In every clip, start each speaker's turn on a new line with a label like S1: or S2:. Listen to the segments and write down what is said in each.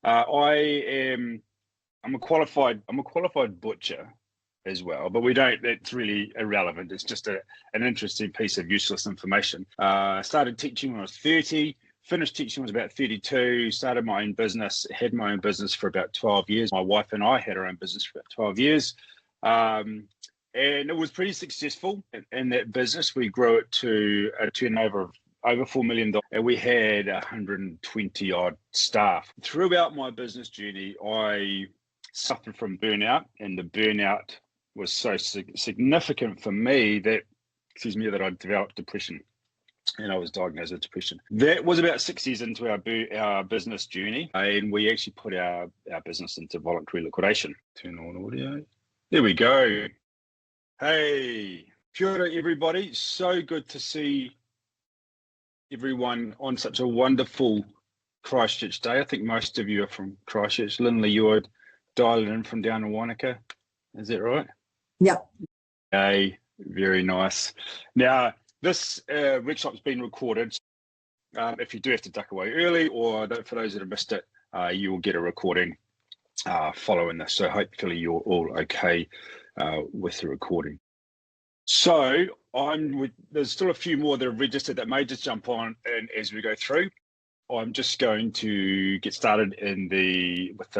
S1: I'm a qualified butcher as well, but that's really irrelevant. It's just an interesting piece of useless information. I started teaching when I was 30, finished teaching when I was about 32, started my own business, had my own business for about 12 years. My wife and I had our own business for about 12 years. And it was pretty successful in that business. We grew it to a turnover of over $4 million, and we had 120 odd staff. Throughout my business journey, I suffered from burnout, and the burnout was so significant for me that I developed depression, and I was diagnosed with depression. That was about 6 years into our business journey, and we actually put our business into voluntary liquidation. Turn on audio. There we go. Hey, kia ora everybody. So good to see everyone on such a wonderful Christchurch day. I think most of you are from Christchurch. Lindley, you're dialing in from down in Wanaka. Is that right?
S2: Yep.
S1: Hey, very nice. Now, this workshop's been recorded. If you do have to duck away early, or for those that have missed it, you will get a recording following this. So hopefully you're all okay with the recording. So there's still a few more that have registered that may just jump on and as we go through. I'm just going to get started with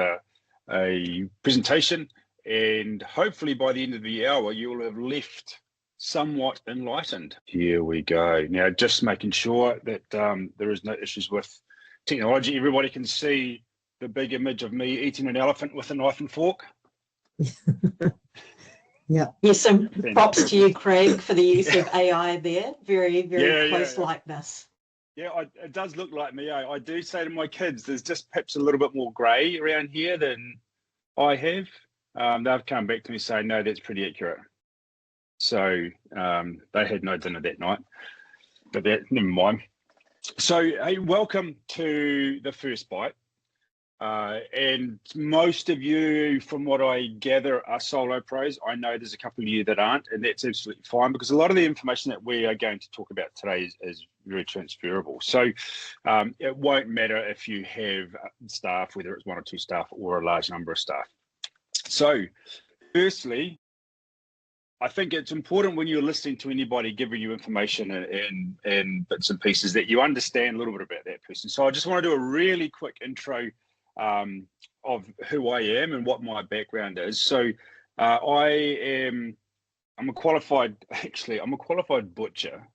S1: a presentation, and hopefully by the end of the hour you'll have left somewhat enlightened. Here we go. Now, just making sure that there is no issues with technology. Everybody can see the big image of me eating an elephant with a knife and fork.
S2: Yeah.
S3: Yes, so props to you, Craig, for the use of AI there. Very, very close likeness.
S1: Yeah, it does look like me. I do say to my kids, there's just perhaps a little bit more grey around here than I have. They've come back to me saying, no, that's pretty accurate. So they had no dinner that night, but never mind. So, hey, welcome to the first bite. And most of you, from what I gather, are solo pros. I know there's a couple of you that aren't, and that's absolutely fine, because a lot of the information that we are going to talk about today is very transferable. So it won't matter if you have staff, whether it's 1 or 2 staff or a large number of staff. So firstly, I think it's important when you're listening to anybody giving you information and bits and pieces that you understand a little bit about that person. So I just want to do a really quick intro of who I am and what my background is. So I'm a qualified butcher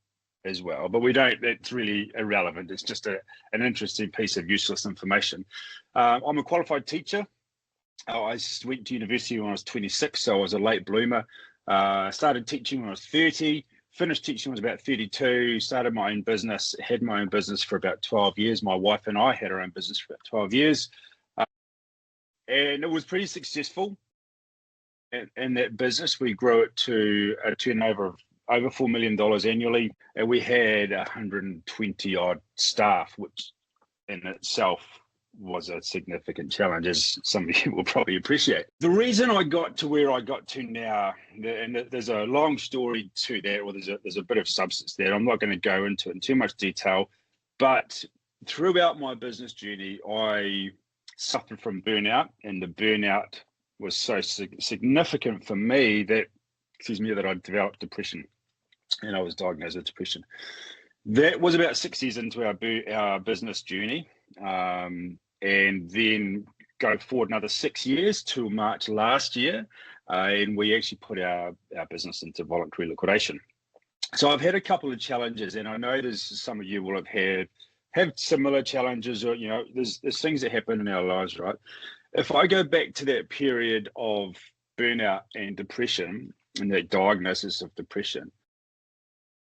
S1: as well, but that's really irrelevant. It's just an interesting piece of useless information. I'm a qualified teacher. I went to university when I was 26, so I was a late bloomer. Started teaching when I was 30, finished teaching when I was about 32, started my own business, had my own business for about 12 years. My wife and I had our own business for about 12 years. And it was pretty successful in that business. We grew it to a turnover of over $4 million annually, and we had 120 odd staff, which in itself was a significant challenge, as some of you will probably appreciate. The reason I got to where I got to now, and there's a long story to that, or there's a bit of substance there. I'm not going to go into it in too much detail, but throughout my business journey, I suffered from burnout, and the burnout was so significant for me that I developed depression, and I was diagnosed with depression. That was about 6 years into our business journey, and then go forward another 6 years to March last year, and we actually put our business into voluntary liquidation. So I've had a couple of challenges, and I know there's some of you will have similar challenges, or there's things that happen in our lives, right? If I go back to that period of burnout and depression, and that diagnosis of depression,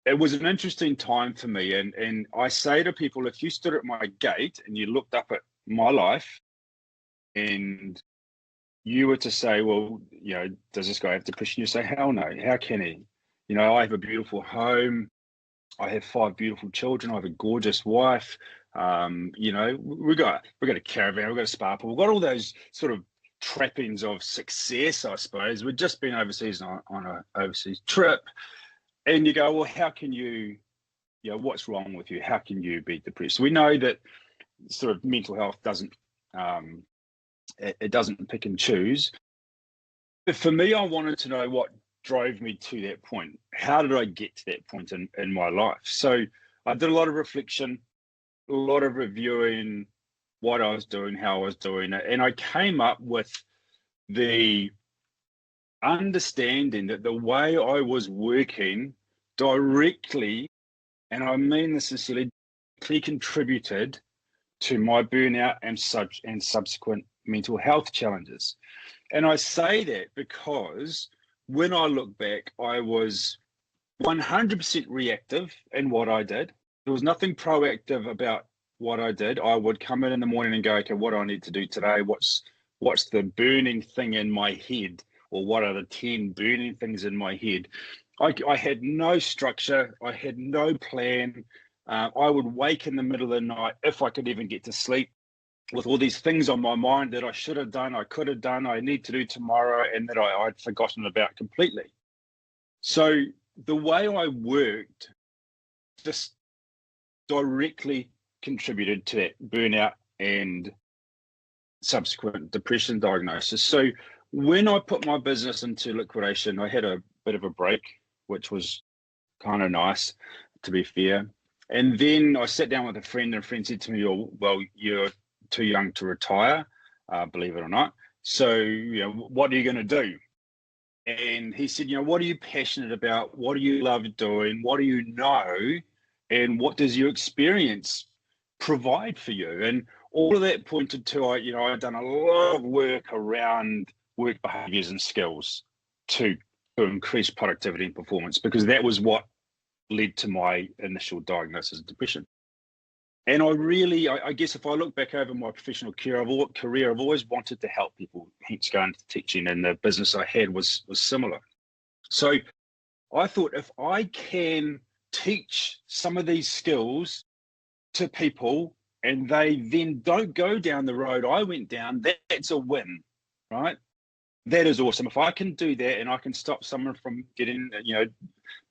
S1: it was an interesting time for me. And I say to people, if you stood at my gate and you looked up at my life and you were to say, well, does this guy have depression? You say, hell no, how can he? I have a beautiful home. I have 5 beautiful children. I have a gorgeous wife. We've got a caravan, we've got a spa pool, we've got all those sort of trappings of success, I suppose. We've just been overseas on an overseas trip. And you go, well, how can you, what's wrong with you? How can you be depressed? We know that sort of mental health doesn't It doesn't pick and choose. But for me, I wanted to know what drove me to that point. How did I get to that point in my life? So I did a lot of reflection, a lot of reviewing what I was doing, how I was doing it. And I came up with the understanding that the way I was working directly, and I mean this sincerely, contributed to my burnout and subsequent mental health challenges. And I say that because when I look back, I was 100% reactive in what I did. There was nothing proactive about what I did. I would come in the morning and go, okay, what do I need to do today? What's the burning thing in my head? Or what are the 10 burning things in my head? I had no structure. I had no plan. I would wake in the middle of the night, if I could even get to sleep, with all these things on my mind that I should have done, I could have done, I need to do tomorrow, and that I'd forgotten about completely. So the way I worked just directly contributed to that burnout and subsequent depression diagnosis. So when I put my business into liquidation, I had a bit of a break, which was kind of nice, to be fair. And then I sat down with a friend, and a friend said to me, "Oh, well, you're too young to retire, believe it or not. So, what are you going to do?" And he said, "What are you passionate about? What do you love doing? What do you know? And what does your experience provide for you?" And all of that pointed to, I'd done a lot of work around work behaviors and skills to increase productivity and performance, because that was what led to my initial diagnosis of depression. And I guess if I look back over my professional career, I've always wanted to help people, hence going into teaching, and the business I had was similar. So I thought, if I can teach some of these skills to people and they then don't go down the road I went down, that's a win, right? That is awesome. If I can do that and I can stop someone from getting,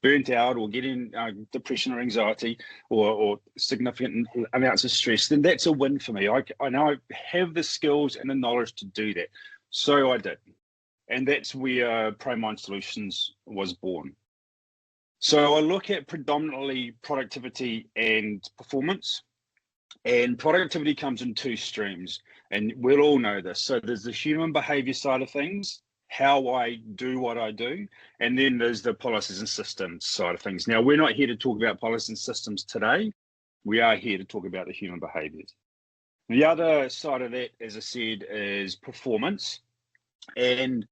S1: burnt out or getting depression or anxiety or significant amounts of stress, then that's a win for me. I know I have the skills and the knowledge to do that. So I did. And that's where ProMind Solutions was born. So I look at predominantly productivity and performance. And productivity comes in two streams, and we'll all know this. So there's the human behavior side of things, how I do what I do, and then there's the policies and systems side of things. Now, we're not here to talk about policies and systems today. We are here to talk about the human behaviors. The other side of that, as I said, is performance. And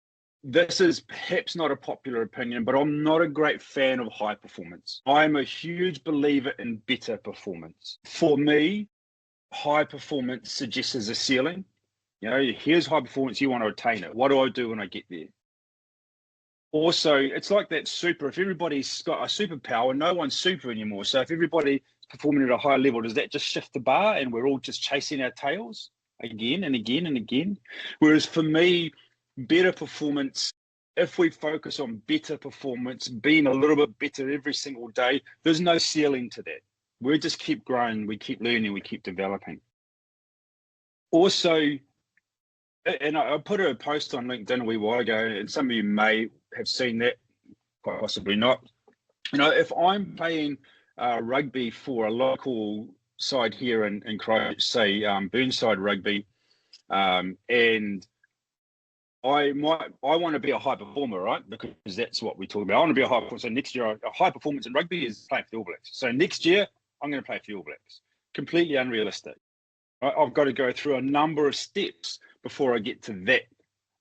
S1: this is perhaps not a popular opinion, but I'm not a great fan of high performance. I'm a huge believer in better performance. For me, high performance suggests a ceiling. Here's high performance, you want to attain it. What do I do when I get there? Also, it's like that super. If everybody's got a superpower, no one's super anymore. So if everybody's performing at a high level, does that just shift the bar and we're all just chasing our tails again and again and again? Whereas for me, better performance, if we focus on better performance, being a little bit better every single day, there's no ceiling to that. We just keep growing, we keep learning, we keep developing. Also, and I put a post on LinkedIn a wee while ago, and some of you may have seen that, quite possibly not. If I'm playing rugby for a local side here in Christchurch, say Burnside Rugby, and I want to be a high performer, right? Because that's what we talk about. I want to be a high performer. So next year, a high performance in rugby is playing for the All Blacks. So next year, I'm going to play for the All Blacks. Completely unrealistic. Right? I've got to go through a number of steps before I get to that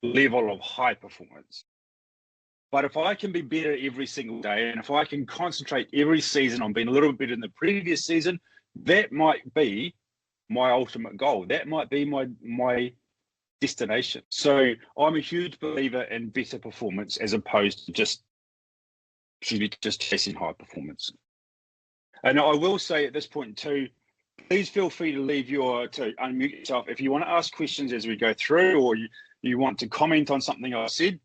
S1: level of high performance. But if I can be better every single day, and if I can concentrate every season on being a little bit better than the previous season, that might be my ultimate goal. That might be my destination. So I'm a huge believer in better performance as opposed to just chasing high performance. And I will say at this point too, please feel free to unmute yourself. If you want to ask questions as we go through, or you want to comment on something I said,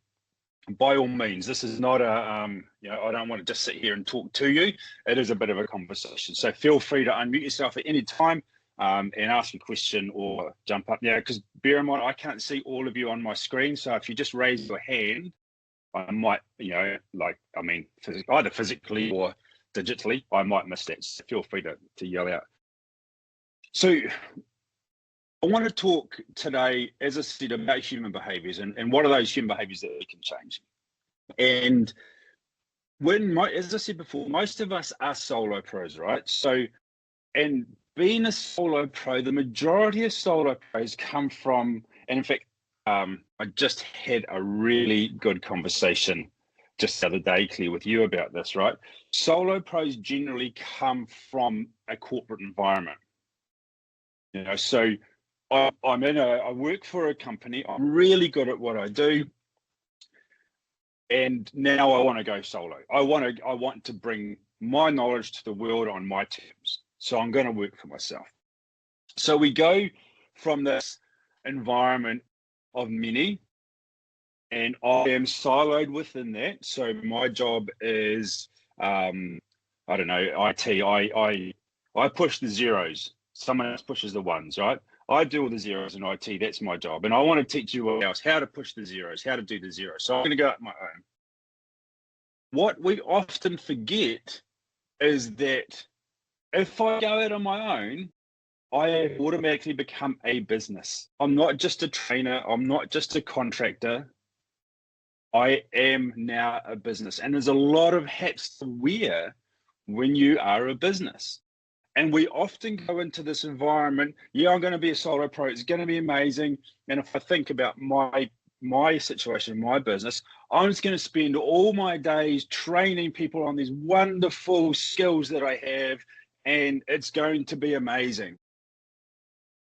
S1: by all means. This is not I don't want to just sit here and talk to you. It is a bit of a conversation. So feel free to unmute yourself at any time. and ask a question or jump up. Now, because bear in mind, I can't see all of you on my screen. So if you just raise your hand, I might, either physically or digitally, I might miss that. So feel free to yell out. So I want to talk today, as I said, about human behaviors and what are those human behaviors that we can change. And as I said before, most of us are solo pros, right? So, and being a solo pro, the majority of solo pros come from, and in fact, I just had a really good conversation just the other day, Claire, with you about this, right? Solo pros generally come from a corporate environment. So I work for a company. I'm really good at what I do. And now I want to go solo. I want to bring my knowledge to the world on my terms. So I'm going to work for myself. So we go from this environment of many, and I am siloed within that. So my job is, IT. I push the zeros. Someone else pushes the ones, right? I do all the zeros in IT. That's my job. And I want to teach you else how to push the zeros, how to do the zeros. So I'm going to go at my own. What we often forget is that if I go out on my own, I automatically become a business. I'm not just a trainer. I'm not just a contractor. I am now a business. And there's a lot of hats to wear when you are a business. And we often go into this environment, I'm going to be a solo pro. It's going to be amazing. And if I think about my situation, my business, I'm just going to spend all my days training people on these wonderful skills that I have, and it's going to be amazing.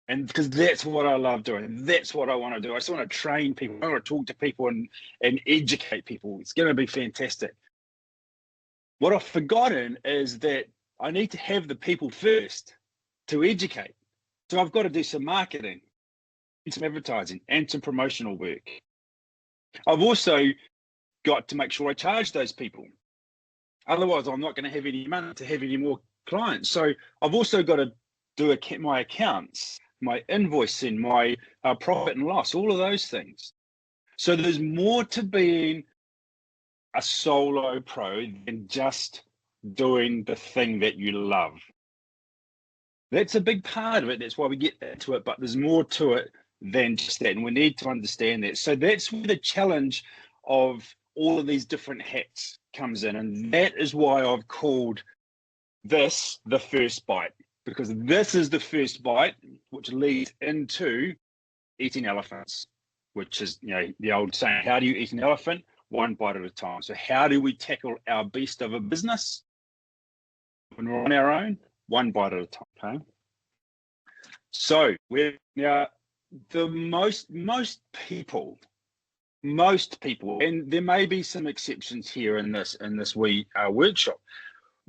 S1: And because that's what I love doing. That's what I want to do. I just want to train people. I want to talk to people and educate people. It's going to be fantastic. What I've forgotten is that I need to have the people first to educate. So I've got to do some marketing, some advertising, and some promotional work. I've also got to make sure I charge those people. Otherwise, I'm not going to have any money to have any more clients. So I've also got to do my accounts, my invoicing, my profit and loss, all of those things. So there's more to being a solo pro than just doing the thing that you love. That's a big part of it. That's why we get into it, but there's more to it than just that. And we need to understand that. So that's where the challenge of all of these different hats comes in. And that is why I've called this the first bite, because this is the first bite, which leads into eating elephants, which is, the old saying, how do you eat an elephant? One bite at a time. So how do we tackle our beast of a business when we're on our own? One bite at a time, okay? So most people, and there may be some exceptions here in this workshop,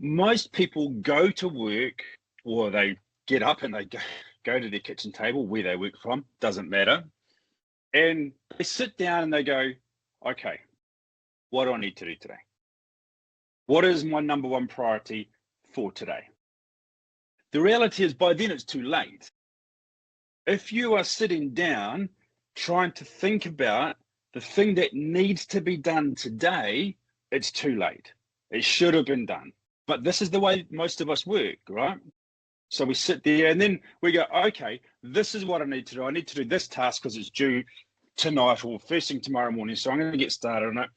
S1: most people go to work, or they get up and they go to their kitchen table where they work from, doesn't matter, and they sit down and they go, okay, what do I need to do today? What is my number one priority for today? The reality is by then it's too late. If you are sitting down trying to think about the thing that needs to be done today, it's too late. It should have been done. But this is the way most of us work, right? So we sit there and then we go, okay, this is what I need to do. I need to do this task because it's due tonight or first thing tomorrow morning. So I'm going to get started on it.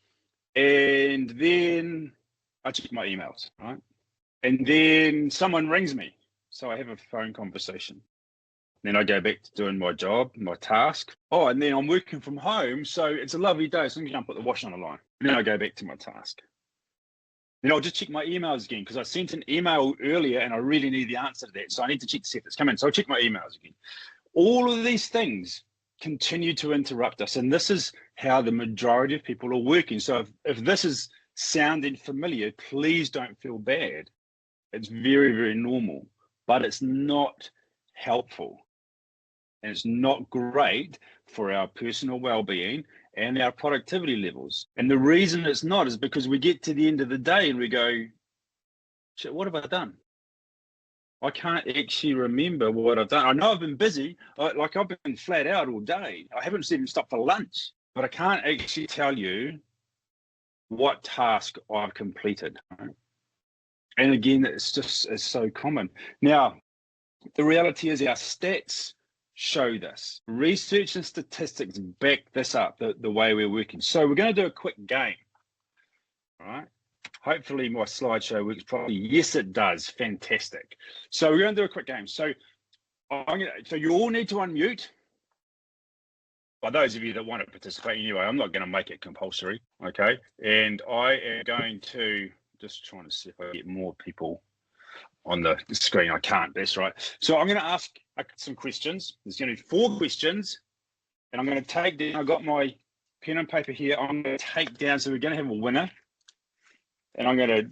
S1: And then I check my emails, right? And then someone rings me. So I have a phone conversation. Then I go back to doing my job, my task. Oh, and then I'm working from home. So it's a lovely day. So I'm going to put the wash on the line. And then I go back to my task. Then I'll just check my emails again because I sent an email earlier and I really need the answer to that. So I need to check to see if it's come in. So I'll check my emails again. All of these things continue to interrupt us. And this is how the majority of people are working. So if this is sounding familiar, please don't feel bad. It's very, very normal, but it's not helpful. And it's not great for our personal well-being and our productivity levels. And the reason it's not is because we get to the end of the day and we go, shit, what have I done? I can't actually remember what I've done. I know I've been busy. I've been flat out all day. I haven't even stopped for lunch, but I can't actually tell you what task I've completed. Right? And again, it's so common. Now, the reality is our stats show this. Research and statistics back this up, the way we're working. So we're going to do a quick game. All right. Hopefully my slideshow works properly. Yes, it does. Fantastic. So we're going to do a quick game. So so you all need to unmute. By those of you that want to participate anyway, I'm not going to make it compulsory. Okay. And I am going to just trying to see if I get more people on the screen. I can't. That's right. So I'm going to ask some questions. There's going to be 4 questions. And I'm going to take down, I've got my pen and paper here. I'm going to take down, so we're going to have a winner. And I'm going to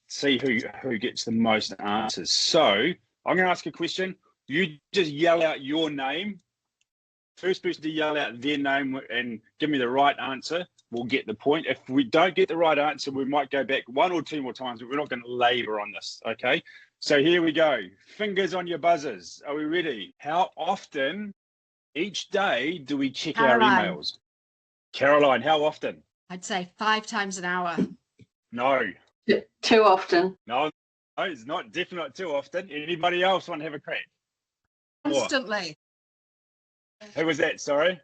S1: see who gets the most answers. So I'm going to ask a question. You just yell out your name. First person to yell out their name and give me the right answer will get the point. If we don't get the right answer, we might go back 1 or 2 more times, but we're not going to labor on this, okay? So here we go. Fingers on your buzzers. Are we ready? How often each day do we check our emails? Caroline, how often?
S2: I'd say 5 times an hour.
S1: No.
S4: Too often.
S1: No, it's not. Definitely not too often. Anybody else want to have a crack?
S2: Constantly.
S1: Who was that? Sorry.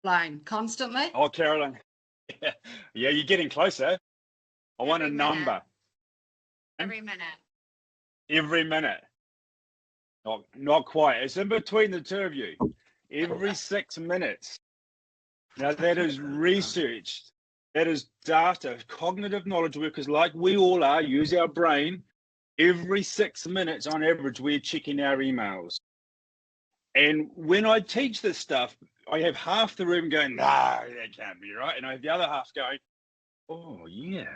S2: Line. Constantly.
S1: Oh, Caroline. Yeah, you're getting closer. I want a number.
S2: Every minute.
S1: Every minute. Not quite. It's in between the two of you. Every 6 minutes. Now that is researched. That is data. Cognitive knowledge workers like we all are, use our brain. Every 6 minutes on average, we're checking our emails. And when I teach this stuff, I have half the room going, no, that can't be right. And I have the other half going, oh, yeah,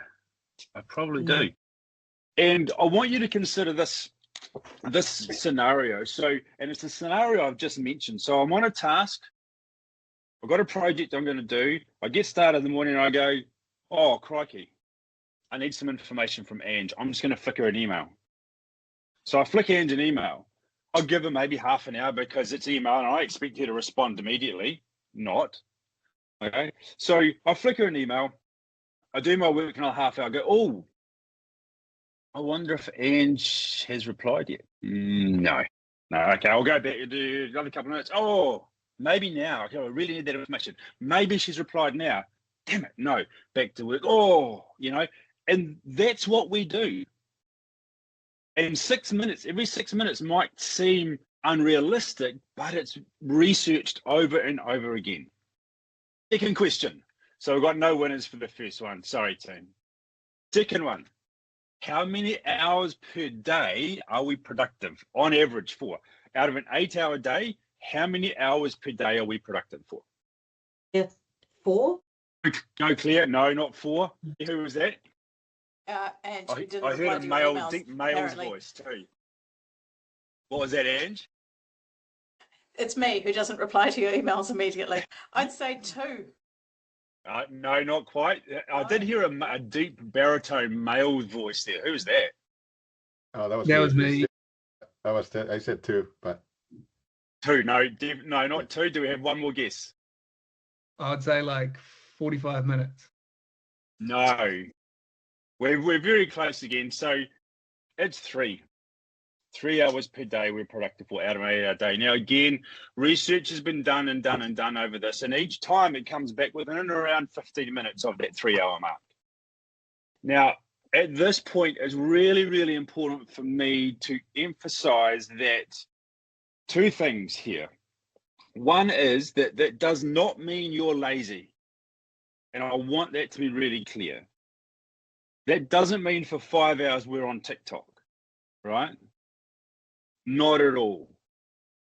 S1: I probably do. And I want you to consider this scenario. So, and it's a scenario I've just mentioned. So I'm on a task. I've got a project I'm going to do. I get started in the morning and I go, oh, crikey. I need some information from Ange. I'm just going to flick her an email. So I flick Ange an email. I'll give her maybe half an hour because it's email and I expect her to respond immediately. Not. Okay. So I flick her an email. I do my work in a half hour. I go, oh, I wonder if Ange has replied yet. No. Okay. I'll go back and do another couple of minutes. Oh, maybe now. Okay. I really need that information. Maybe she's replied now. Damn it. No. Back to work. Oh, and that's what we do. And 6 minutes, every 6 minutes might seem unrealistic, but it's researched over and over again. Second question. So we've got no winners for the first one. Sorry, team. Second one. How many hours per day are we productive on average for? Out of an 8-hour day, how many hours per day are we productive for?
S3: Yeah, 4.
S1: Go clear. No, not 4. Who was that?
S4: And
S1: I heard a deep male's voice too. What was that, Ange?
S4: It's me who doesn't reply to your emails immediately. I'd say 2.
S1: No, not quite. I did hear a deep baritone male's voice there. Who was that?
S5: Oh, that
S6: was me.
S5: I said 2, but
S1: 2. No, not 2. Do we have one more guess?
S6: I'd say like 45 minutes.
S1: No. We're very close again. So it's 3. 3 hours per day we're productive for out of an 8-hour day. Now, again, research has been done over this. And each time it comes back within and around 15 minutes of that 3-hour mark. Now, at this point, it's really, really important for me to emphasize that 2 things here. One is that does not mean you're lazy. And I want that to be really clear. That doesn't mean for 5 hours we're on TikTok, right? Not at all.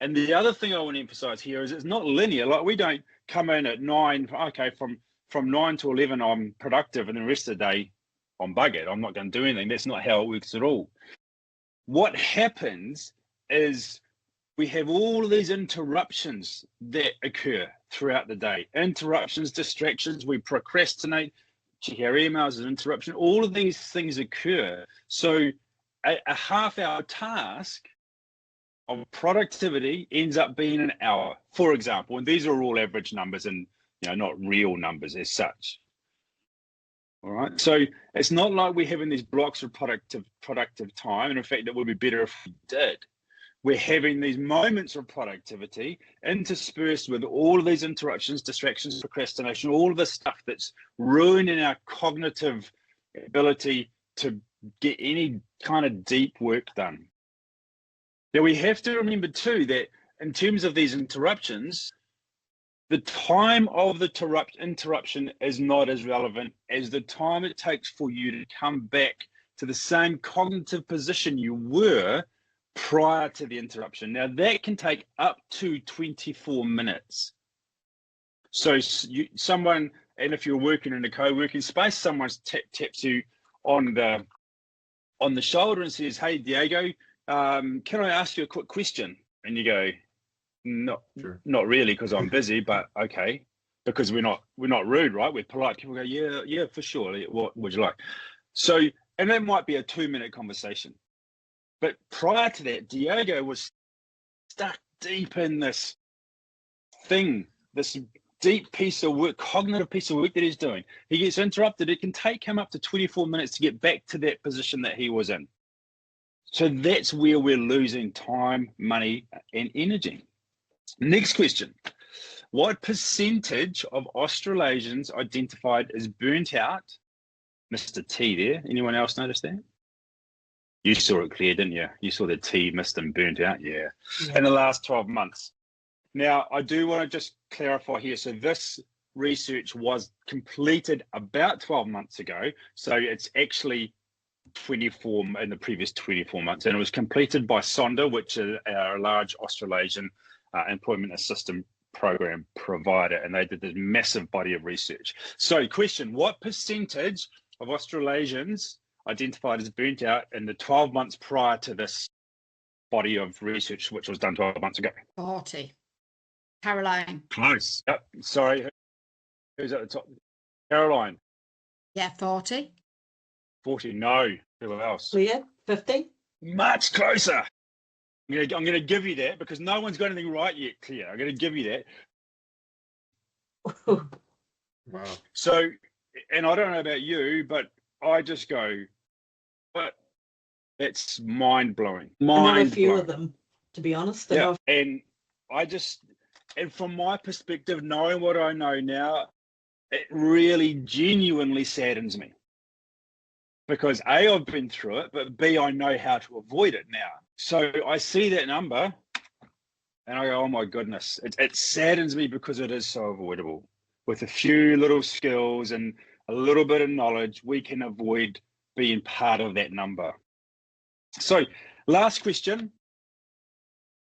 S1: And the other thing I want to emphasize here is it's not linear. Like we don't come in at 9, okay, from 9 to 11 I'm productive and the rest of the day I'm buggered. I'm not going to do anything. That's not how it works at all. What happens is we have all of these interruptions that occur throughout the day. Interruptions, distractions, we procrastinate, check our emails as an interruption. All of these things occur. So a half-hour task of productivity ends up being an hour, for example. And these are all average numbers and not real numbers as such. All right. So it's not like we're having these blocks of productive time. And in fact, it would be better if we did. We're having these moments of productivity interspersed with all of these interruptions, distractions, procrastination, all of this stuff that's ruining our cognitive ability to get any kind of deep work done. Now, we have to remember too that in terms of these interruptions, the time of the interruption is not as relevant as the time it takes for you to come back to the same cognitive position you were prior to the interruption. Now, that can take up to 24 minutes. So someone, and if you're working in a co-working space, someone taps you on the shoulder and says, "Hey, Diego, can I ask you a quick question?" And you go, Not really, because I'm busy, but okay, because we're not rude, right? We're polite. People go, yeah, for sure. What would you like? So, and that might be a 2-minute conversation. But prior to that, Diego was stuck deep in this thing, this deep piece of work, cognitive piece of work that he's doing. He gets interrupted. It can take him up to 24 minutes to get back to that position that he was in. So that's where we're losing time, money, and energy. Next question. What percentage of Australasians identified as burnt out? Mr. T there. Anyone else notice that? You saw it clear, didn't you? You saw the T missed and burnt out, yeah. In the last 12 months. Now, I do want to just clarify here. So this research was completed about 12 months ago. So it's actually 24 in the previous 24 months. And it was completed by Sonda, which is a large Australasian employment assistance program provider, and they did this massive body of research. So question, what percentage of Australasians identified as burnt out in the 12 months prior to this body of research, which was done 12 months ago?
S2: 40. Caroline.
S1: Close. Yep. Sorry, who's at the top? Caroline.
S2: Yeah, 40.
S1: 40. No. Who else?
S3: Leah, 50.
S1: Much closer. I'm going to give you that because no one's got anything right yet, Claire. I'm going to give you that.
S5: Wow.
S1: So, and I don't know about you, but I just go, but that's mind-blowing.
S3: I know a few of them, to be honest.
S1: Yeah, and from my perspective, knowing what I know now, it really genuinely saddens me. Because A, I've been through it, but B, I know how to avoid it now. So I see that number and I go, oh my goodness, it saddens me because it is so avoidable. With a few little skills and a little bit of knowledge, we can avoid being part of that number. So last question,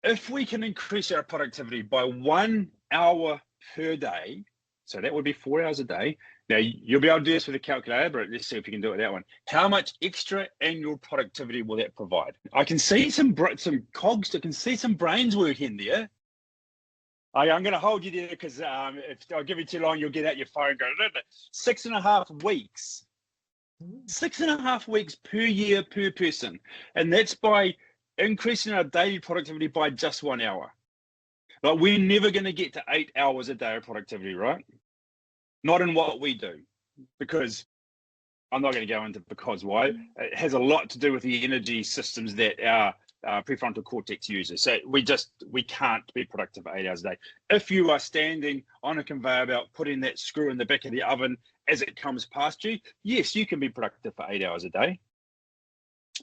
S1: if we can increase our productivity by 1 hour per day, so that would be 4 hours a day. Now, you'll be able to do this with a calculator, but let's see if you can do it with that one. How much extra annual productivity will that provide? I can see some cogs, I can see some brains working there. I'm going to hold you there because if I'll give you too long, you'll get out your phone and go, 6.5 weeks. 6.5 weeks per year per person. And that's by increasing our daily productivity by just 1 hour. Like, we're never going to get to 8 hours a day of productivity, right? Not in what we do, because I'm not going to go into because why. It has a lot to do with the energy systems that our prefrontal cortex uses. So we can't be productive for 8 hours a day. If you are standing on a conveyor belt, putting that screw in the back of the oven as it comes past you, yes, you can be productive for 8 hours a day,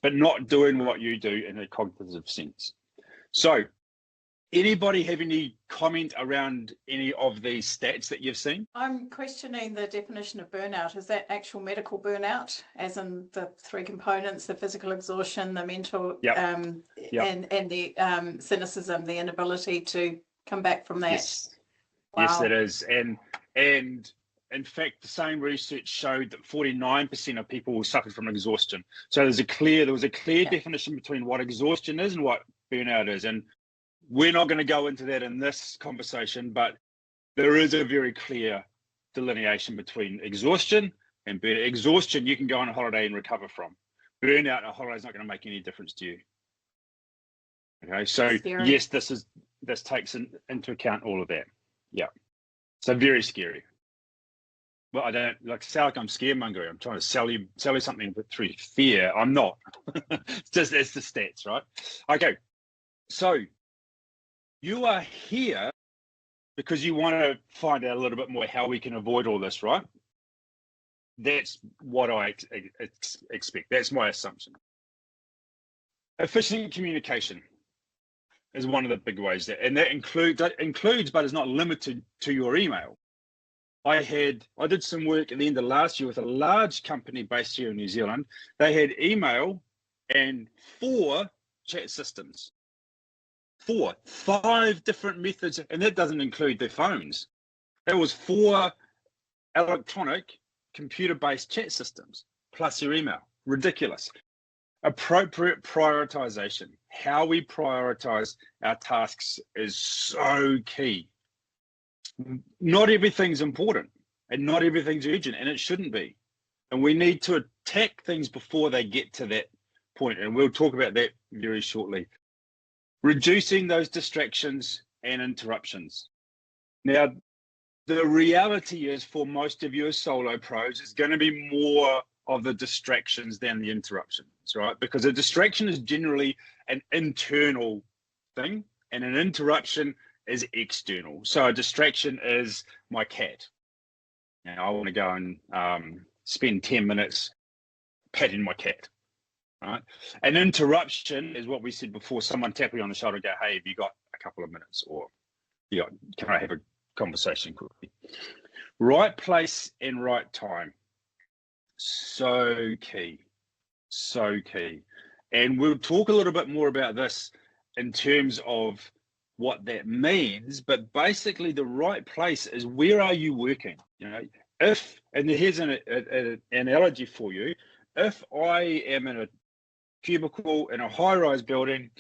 S1: but not doing what you do in a cognitive sense. So anybody have any comment around any of these stats that you've seen?
S4: I'm questioning the definition of burnout. Is that actual medical burnout, as in the 3 components, the physical exhaustion, the mental, and the cynicism, the inability to come back from that?
S1: Yes,
S4: wow.
S1: Yes, it is. And in fact, the same research showed that 49% of people suffered from exhaustion. So there was a clear definition between what exhaustion is and what burnout is. And we're not going to go into that in this conversation, but there is a very clear delineation between exhaustion and burnout. Exhaustion, you can go on a holiday and recover from. burnout, a holiday is not going to make any difference to you. Okay, so
S4: Scary.
S1: yes, this takes into account all of that. Yeah, so very scary. Well, I don't like sound like I'm scaremongering. I'm trying to sell you something through fear. I'm not. It's the stats, right? Okay, so you are here because you want to find out a little bit more how we can avoid all this, right? That's what I expect. That's my assumption. Efficient communication is one of the big ways that, and that includes, but is not limited to your email. I did some work at the end of last year with a large company based here in New Zealand. They had email and 4 chat systems. 5 different methods, and that doesn't include their phones. That was 4 electronic computer-based chat systems plus your email. Ridiculous. Appropriate prioritization. How we prioritize our tasks is so key. Not everything's important and not everything's urgent, and it shouldn't be. And we need to attack things before they get to that point, and we'll talk about that very shortly. Reducing those distractions and interruptions. Now, the reality is for most of you as solo pros, it's going to be more of the distractions than the interruptions, right? Because a distraction is generally an internal thing and an interruption is external. So a distraction is my cat. Now I want to go and spend 10 minutes petting my cat, right? An interruption is what we said before, someone tapping on the shoulder, go, hey, have you got a couple of minutes? Or can I have a conversation quickly? Right place and right time. So key. And we'll talk a little bit more about this in terms of what that means, but basically the right place is, where are you working? And here's an analogy for you. If I am in a cubicle in a high-rise building,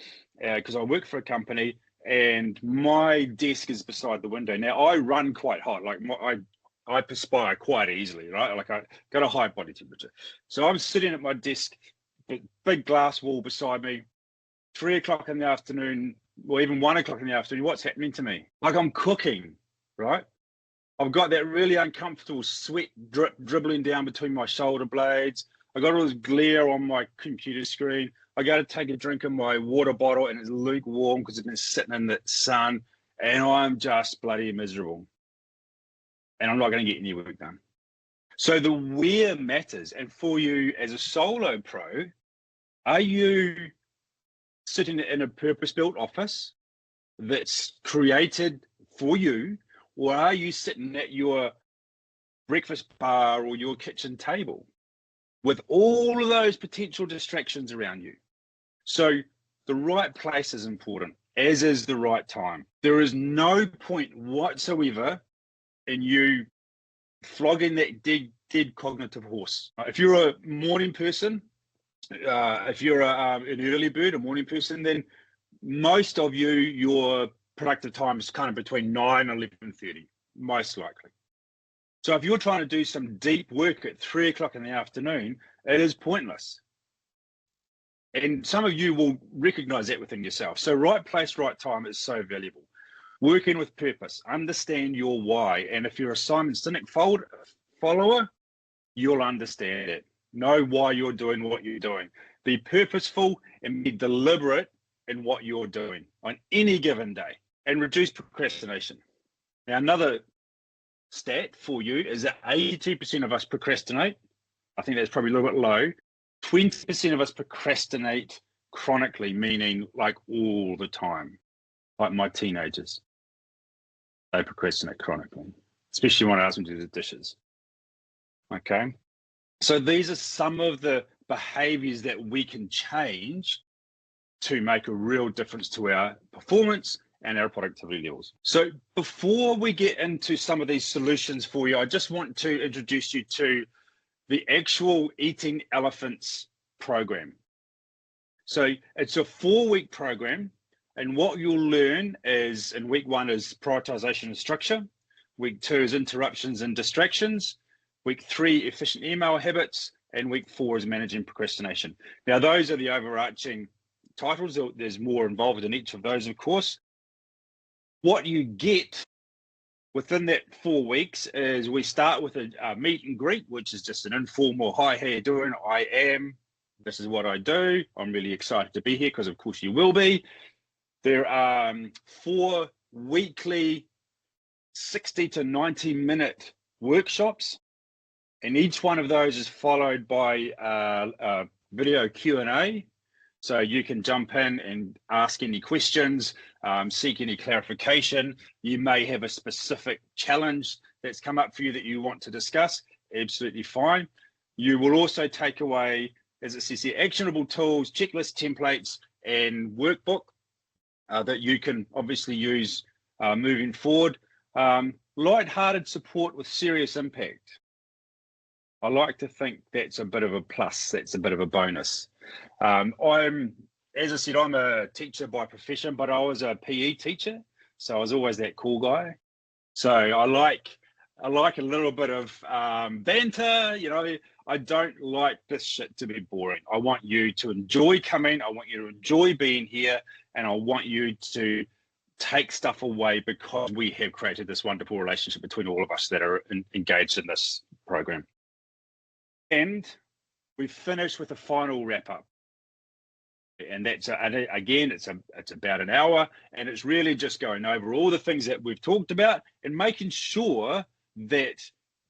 S1: because I work for a company, and my desk is beside the window. Now I run quite hot, like I perspire quite easily, right? Like I got a high body temperature. So I'm sitting at my desk, big glass wall beside me, 3 o'clock in the afternoon, or even 1 o'clock in the afternoon. What's happening to me? Like I'm cooking, right? I've got that really uncomfortable sweat dribbling down between my shoulder blades. I got all this glare on my computer screen. I go to take a drink of my water bottle and it's lukewarm because it's been sitting in the sun, and I'm just bloody miserable. And I'm not going to get any work done. So the where matters. And for you as a solo pro, are you sitting in a purpose-built office that's created for you, or are you sitting at your breakfast bar or your kitchen table with all of those potential distractions around you? So the right place is important, as is the right time. There is no point whatsoever in you flogging that dead cognitive horse. If you're a morning person, if you're an early bird, a morning person, then most of you, your productive time is kind of between 9 and 11:30, most likely. So if you're trying to do some deep work at 3 o'clock in the afternoon, it is pointless. And some of you will recognize that within yourself. So right place, right time is so valuable. Working with purpose, understand your why. And if you're a Simon Sinek follower, you'll understand it. Know why you're doing what you're doing. Be purposeful and be deliberate in what you're doing on any given day, and reduce procrastination. Now, another stat for you is that 82% of us procrastinate. I think that's probably a little bit low. 20% of us procrastinate chronically, meaning like all the time. Like my teenagers, they procrastinate chronically, especially when I ask them to do the dishes. Okay. So these are some of the behaviors that we can change to make a real difference to our performance and our productivity levels. So before we get into some of these solutions for you, I just want to introduce you to the actual Eating Elephants program. So it's a 4-week program, and what you'll learn is, in week 1 is prioritization and structure. Week 2 is interruptions and distractions. Week 3, efficient email habits. and week 4 is managing procrastination. Now, those are the overarching titles. There's more involved in each of those, of course. What you get within that 4 weeks is we start with a meet and greet, which is just an informal, hi, how you doing? I am, this is what I do. I'm really excited to be here because of course you will be. There are 4 weekly 60 to 90 minute workshops, and each one of those is followed by a video Q&A. So you can jump in and ask any questions, seek any clarification. You may have a specific challenge that's come up for you that you want to discuss. Absolutely fine. You will also take away, as it says here, actionable tools, checklists, templates, and workbook that you can obviously use moving forward. Light-hearted support with serious impact. I like to think that's a bit of a plus. That's a bit of a bonus. As I said, I'm a teacher by profession, but I was a PE teacher, so I was always that cool guy. So I like a little bit of banter. You know, I don't like this shit to be boring. I want you to enjoy coming. I want you to enjoy being here, and I want you to take stuff away because we have created this wonderful relationship between all of us that are engaged in this program. And we finish with a final wrap up, and that's again, it's about an hour, and it's really just going over all the things that we've talked about and making sure that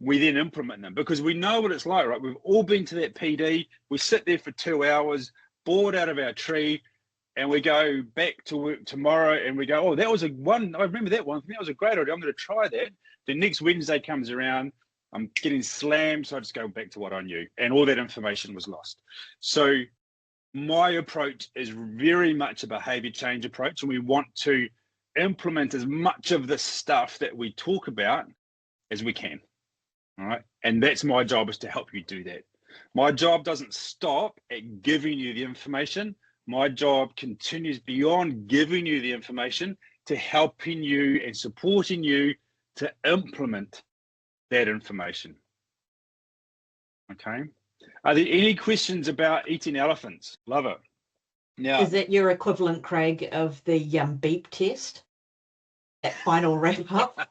S1: we then implement them, because we know what it's like, right? We've all been to that PD. We sit there for 2 hours, bored out of our tree, and we go back to work tomorrow, and we go, oh, that was I remember that one. That was a great idea. I'm going to try that. The next Wednesday comes around, I'm getting slammed, so I just go back to what I knew, and all that information was lost. So my approach is very much a behavior change approach, and we want to implement as much of the stuff that we talk about as we can. All right, and that's my job, is to help you do that. My job doesn't stop at giving you the information. My job continues beyond giving you the information to helping you and supporting you to implement that information. Okay. Are there any questions about eating elephants? Love it. Now,
S3: is that your equivalent, Craig, of the beep test? That final wrap up?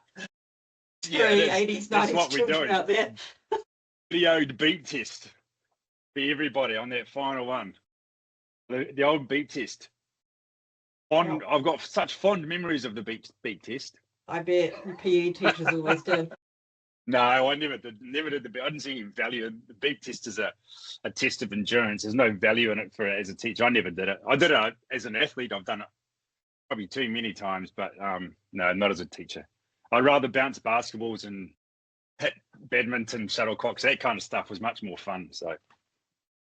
S1: yeah,
S3: 80s, 90s
S1: what we're
S3: children
S1: doing.
S3: out there.
S1: Videoed beep test for everybody on that final one. The old beep test. I've got such fond memories of the beep test.
S3: I bet the PE teachers always did.
S1: No, I never did the beep. I didn't see any value. The beep test is a test of endurance. There's no value in it as a teacher. I never did it. I did it as an athlete. I've done it probably too many times, but no, not as a teacher. I'd rather bounce basketballs and hit badminton, shuttlecocks. That kind of stuff was much more fun. So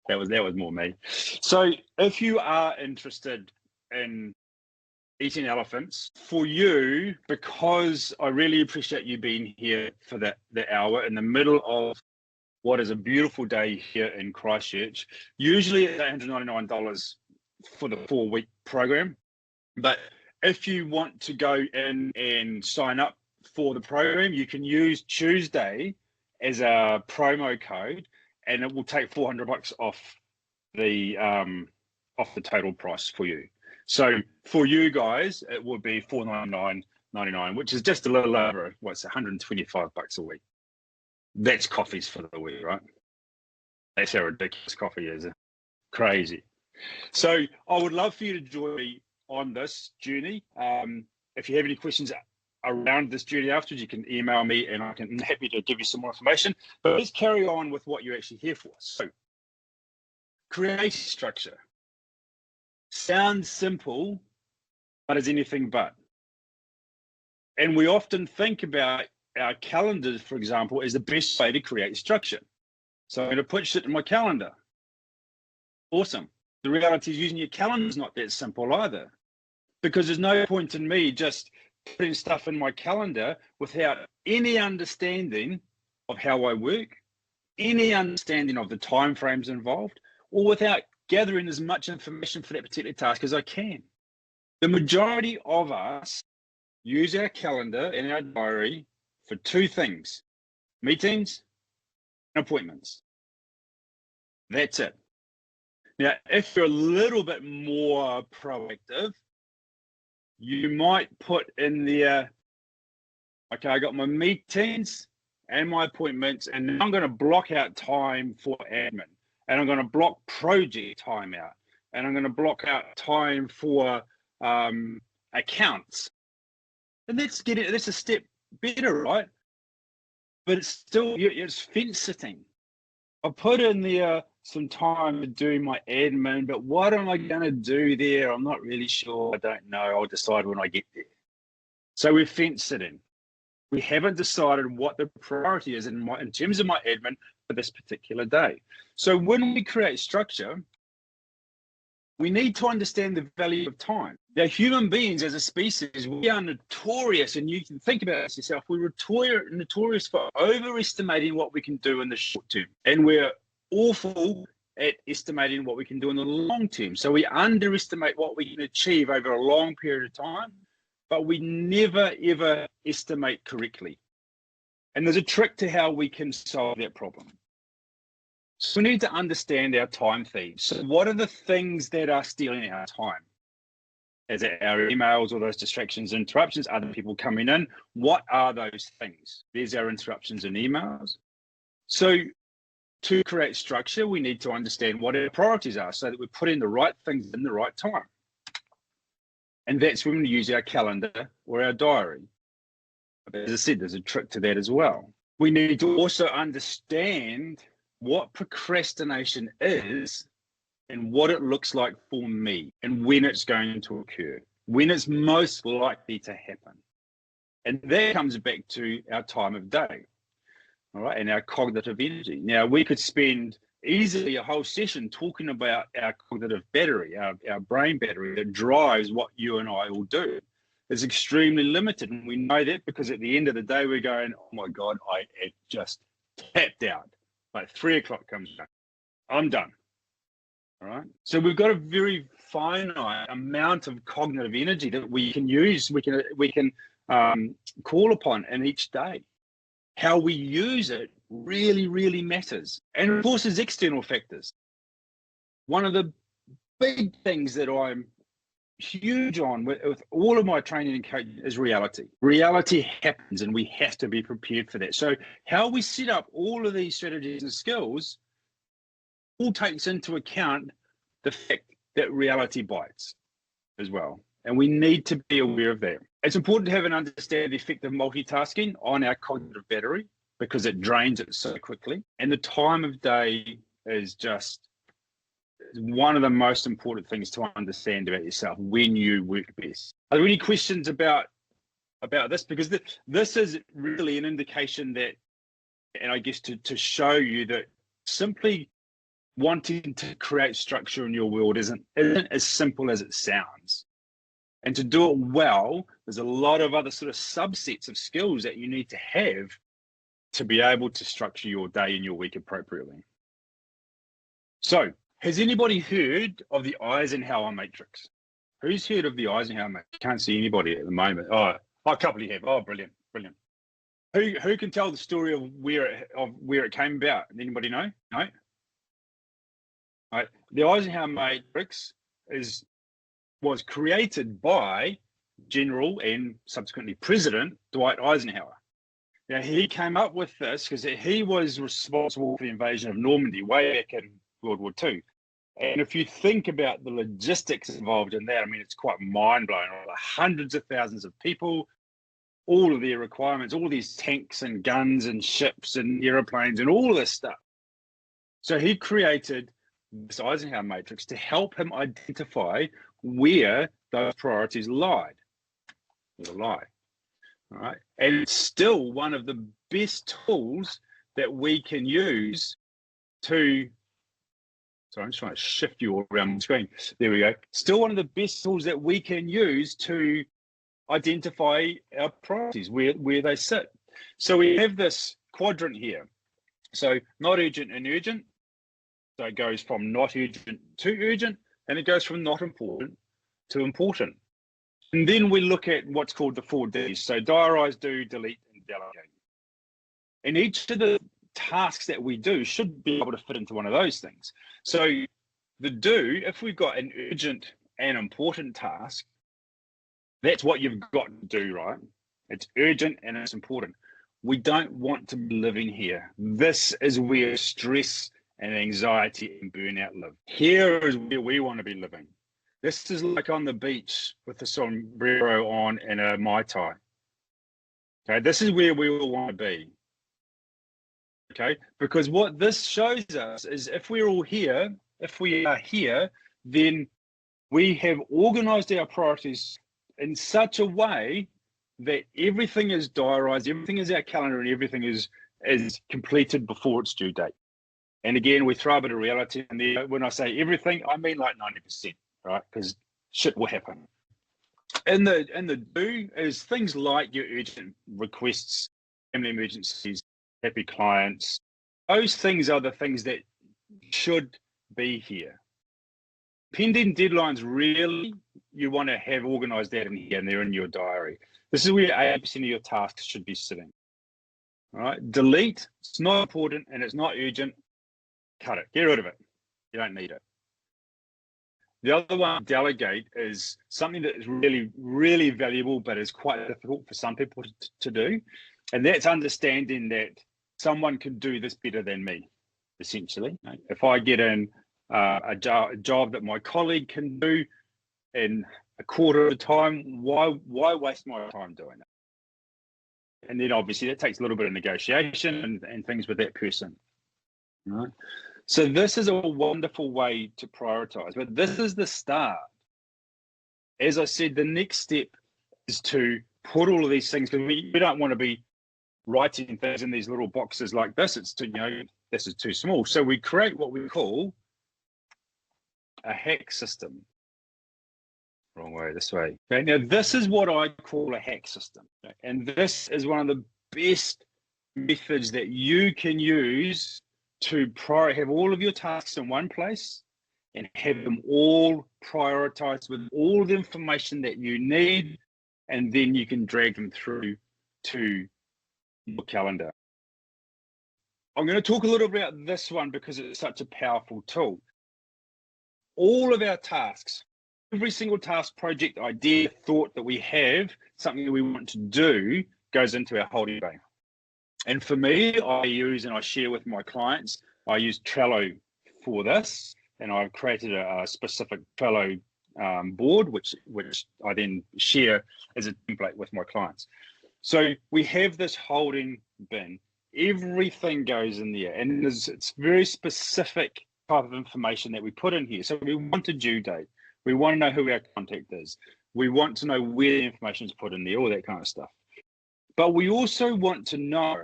S1: that was more me. So if you are interested in eating elephants, for you, because I really appreciate you being here for the hour in the middle of what is a beautiful day here in Christchurch. Usually it's $199 for the 4-week program, but if you want to go in and sign up for the program, you can use Tuesday as a promo code, and it will take $400 off the total price for you. So for you guys, it would be $499.99, which is just a little over, what's $125 a week. That's coffees for the week, right? That's how ridiculous coffee is. Crazy. So I would love for you to join me on this journey. If you have any questions around this journey afterwards, you can email me and I'm happy to give you some more information. But let's carry on with what you're actually here for. So create structure. Sounds simple, but is anything but. And we often think about our calendars, for example, as the best way to create structure. So I'm going to put shit in my calendar. Awesome. The reality is using your calendar is not that simple either, because there's no point in me just putting stuff in my calendar without any understanding of how I work, any understanding of the timeframes involved, or without gathering as much information for that particular task as I can. The majority of us use our calendar and our diary for 2 things: meetings and appointments. That's it. Now, if you're a little bit more proactive, you might put in there, okay, I got my meetings and my appointments, and I'm going to block out time for admin, and I'm going to block project time out, and I'm going to block out time for accounts. And that's a step better, right? But it's still, it's fence sitting. I put in there some time to do my admin, but what am I going to do there? I'm not really sure. I don't know. I'll decide when I get there. So we're fence sitting. We haven't decided what the priority is in terms of my admin for this particular day. So when we create structure, we need to understand the value of time. Now, human beings as a species, we are notorious, and you can think about this yourself, we're notorious for overestimating what we can do in the short term. And we're awful at estimating what we can do in the long term. So we underestimate what we can achieve over a long period of time, but we never, ever estimate correctly. And there's a trick to how we can solve that problem. So we need to understand our time thieves. So what are the things that are stealing our time? Is it our emails or those distractions, interruptions, other people coming in? What are those things? There's our interruptions and emails. So to create structure, we need to understand what our priorities are so that we're putting the right things in the right time. And that's when we use our calendar or our diary. But as I said, there's a trick to that as well. We need to also understand what procrastination is and what it looks like for me and when it's going to occur, when it's most likely to happen. And that comes back to our time of day, all right, and our cognitive energy. Now, we could spend easily a whole session talking about our cognitive battery, our brain battery that drives what you and I will do. It's extremely limited, and we know that because at the end of the day, we're going, oh my God, I am just tapped out. Like 3 o'clock comes back, I'm done. All right. So we've got a very finite amount of cognitive energy that we can use, we can call upon in each day. How we use it really, really matters. And of course, there's external factors. One of the big things that I'm huge on with all of my training and coaching is reality. Reality happens, and we have to be prepared for that. So how we set up all of these strategies and skills all takes into account the fact that reality bites as well. And we need to be aware of that. It's important to have an understanding of the effect of multitasking on our cognitive battery because it drains it so quickly. And the time of day is just one of the most important things to understand about yourself when you work best. Are there any questions about this? Because this is really an indication that, and I guess to show you that simply wanting to create structure in your world isn't as simple as it sounds. And to do it well, there's a lot of other sort of subsets of skills that you need to have to be able to structure your day and your week appropriately. So, has anybody heard of the Eisenhower matrix? Who's heard of the Eisenhower matrix? Can't see anybody at the moment. Oh, a couple of you have. Oh, brilliant, brilliant. Who can tell the story of where it came about? Anybody know? No. Right. The Eisenhower matrix was created by General and subsequently President Dwight Eisenhower. Now, he came up with this because he was responsible for the invasion of Normandy way back in World War II. And if you think about the logistics involved in that, I mean, it's quite mind-blowing. Hundreds of thousands of people, all of their requirements, all these tanks and guns and ships and airplanes and all this stuff. So he created this Eisenhower matrix to help him identify where those priorities lied. All right. And it's still one of the best tools that we can use to, sorry, I'm just trying to shift you all around the screen. There we go. Still one of the best tools that we can use to identify our priorities, where they sit. So we have this quadrant here. So not urgent and urgent. So it goes from not urgent to urgent, and it goes from not important to important. And then we look at what's called the 4 Ds. So diarize, do, delete, and delegate. And each of the tasks that we do should be able to fit into one of those things. So the do, if we've got an urgent and important task, that's what you've got to do, right? It's urgent and it's important. We don't want to be living here. This is where stress and anxiety and burnout live. Here is where we want to be living. This is like on the beach with the sombrero on and a Mai Tai. Okay, this is where we all want to be. Okay, because what this shows us is if we're all here, if we are here, then we have organized our priorities in such a way that everything is diarized, everything is our calendar, and everything is completed before its due date. And again, we throw a bit of reality in there. When I say everything, I mean like 90%, right? Because shit will happen. And the do is things like your urgent requests, family emergencies, happy clients. Those things are the things that should be here. Pending deadlines, really, you want to have organized that in here and they're in your diary. This is where 80% of your tasks should be sitting. All right, delete, it's not important and it's not urgent. Cut it, get rid of it. You don't need it. The other one, delegate, is something that is really, really valuable, but is quite difficult for some people to do. And that's understanding that someone can do this better than me, essentially. If I get in a job that my colleague can do in a quarter of the time, why waste my time doing it? And then obviously that takes a little bit of negotiation and things with that person. Right? So this is a wonderful way to prioritize, but this is the start. As I said, the next step is to put all of these things, because we don't want to be writing things in these little boxes like this. It's too, this is too small. So we create what we call a hack system. Wrong way, this way. Okay, now this is what I call a hack system. Okay? And this is one of the best methods that you can use to have all of your tasks in one place and have them all prioritized with all the information that you need, and then you can drag them through to your calendar. I'm going to talk a little about this one because it's such a powerful tool. All of our tasks, every single task, project, idea, thought that we have, something that we want to do, goes into our holding bay. And for me, I use and I share with my clients, I use Trello for this, and I've created a specific Trello board, which I then share as a template with my clients. So we have this holding bin. Everything goes in there, and it's very specific type of information that we put in here. So we want a due date. We want to know who our contact is. We want to know where the information is put in there, all that kind of stuff. But we also want to know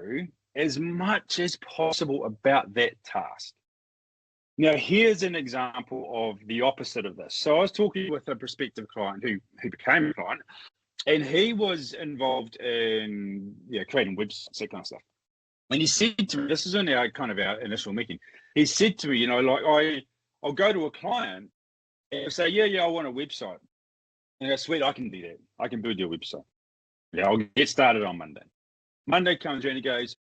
S1: as much as possible about that task. Now, here's an example of the opposite of this. So I was talking with a prospective client who became a client, and he was involved in creating websites, that kind of stuff. And he said to me, this is in our initial meeting, he said to me, I'll go to a client and say, yeah, I want a website. And I go, sweet, I can do that. I can build your website. Yeah, I'll get started on Monday. Monday comes around and he goes,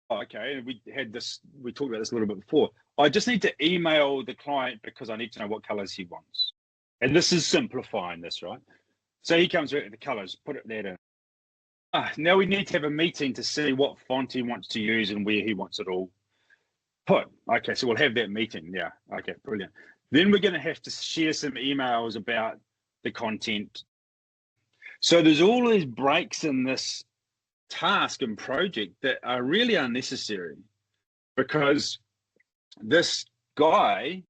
S1: oh, okay, and we talked about this a little bit before. I just need to email the client because I need to know what colors he wants. And this is simplifying this, right? So he comes around with the colors, put it there. Now we need to have a meeting to see what font he wants to use and where he wants it all put. Okay, so we'll have that meeting. Yeah, okay, brilliant. Then we're going to have to share some emails about the content. So there's all these breaks in this task and project that are really unnecessary, because this guy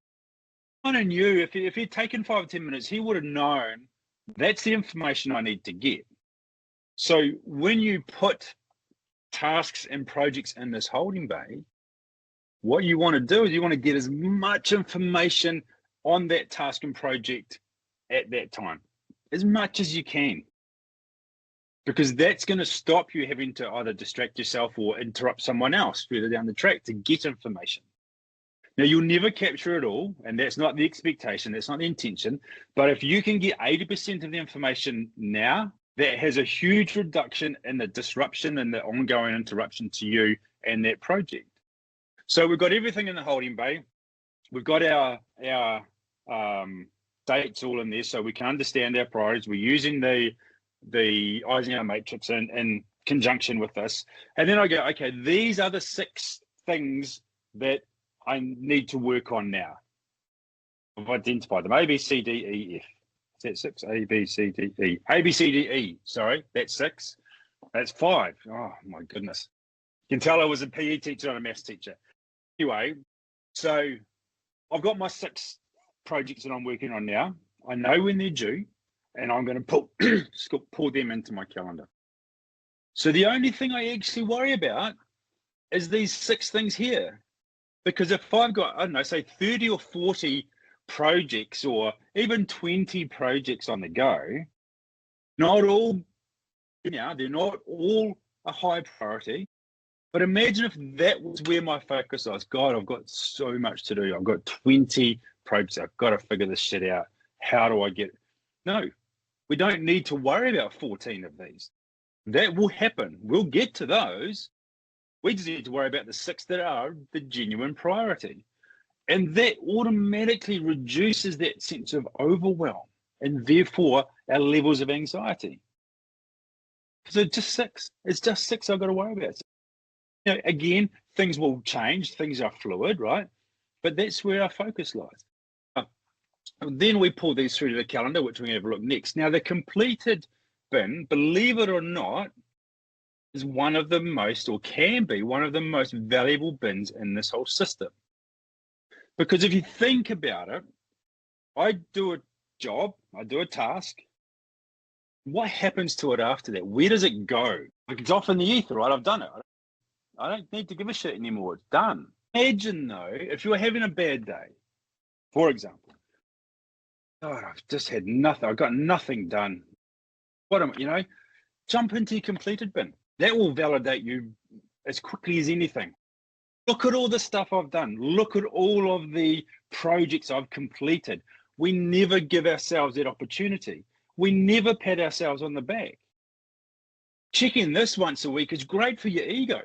S1: kind of knew if he'd taken 5 or 10 minutes, he would have known that's the information I need to get. So when you put tasks and projects in this holding bay, what you want to do is you want to get as much information on that task and project at that time, as much as you can, because that's going to stop you having to either distract yourself or interrupt someone else further down the track to get information. Now, you'll never capture it all, and that's not the expectation, that's not the intention, but if you can get 80% of the information now, that has a huge reduction in the disruption and the ongoing interruption to you and that project. So we've got everything in the holding bay. We've got our dates all in there, so we can understand our priorities. We're using the Eisenhower matrix in conjunction with this, and then I go, okay, these are the 6 things that I need to work on now. I've identified them: A, B, C, D, E, F. Is that 6? A, B, C, D, E. A, B, C, D, E. Sorry, that's 6. That's 5. Oh my goodness! You can tell I was a PE teacher, not a maths teacher. Anyway, so I've got my 6 projects that I'm working on now. I know when they're due, and I'm going to pull them into my calendar. So the only thing I actually worry about is these 6 things here. Because if I've got, I don't know, say 30 or 40 projects or even 20 projects on the go, not all, they're not all a high priority. But imagine if that was where my focus was. God, I've got so much to do. I've got 20 projects. I've got to figure this shit out. How do I get? No, we don't need to worry about 14 of these. That will happen. We'll get to those. We just need to worry about the 6 that are the genuine priority. And that automatically reduces that sense of overwhelm and therefore our levels of anxiety. So just 6. It's just 6 I've got to worry about. Again, things will change. Things are fluid, right? But that's where our focus lies. Then we pull these through to the calendar, which we're going to have a look next. Now, the completed bin, believe it or not, is one of the most, or can be one of the most valuable bins in this whole system. Because if you think about it, I do a job, I do a task. What happens to it after that? Where does it go? Like, it's off in the ether, right? I've done it. I don't need to give a shit anymore. It's done. Imagine though, if you were having a bad day, for example, oh, I've just had nothing. I've got nothing done. What am I, jump into your completed bin. That will validate you as quickly as anything. Look at all the stuff I've done. Look at all of the projects I've completed. We never give ourselves that opportunity. We never pat ourselves on the back. Checking this once a week is great for your ego.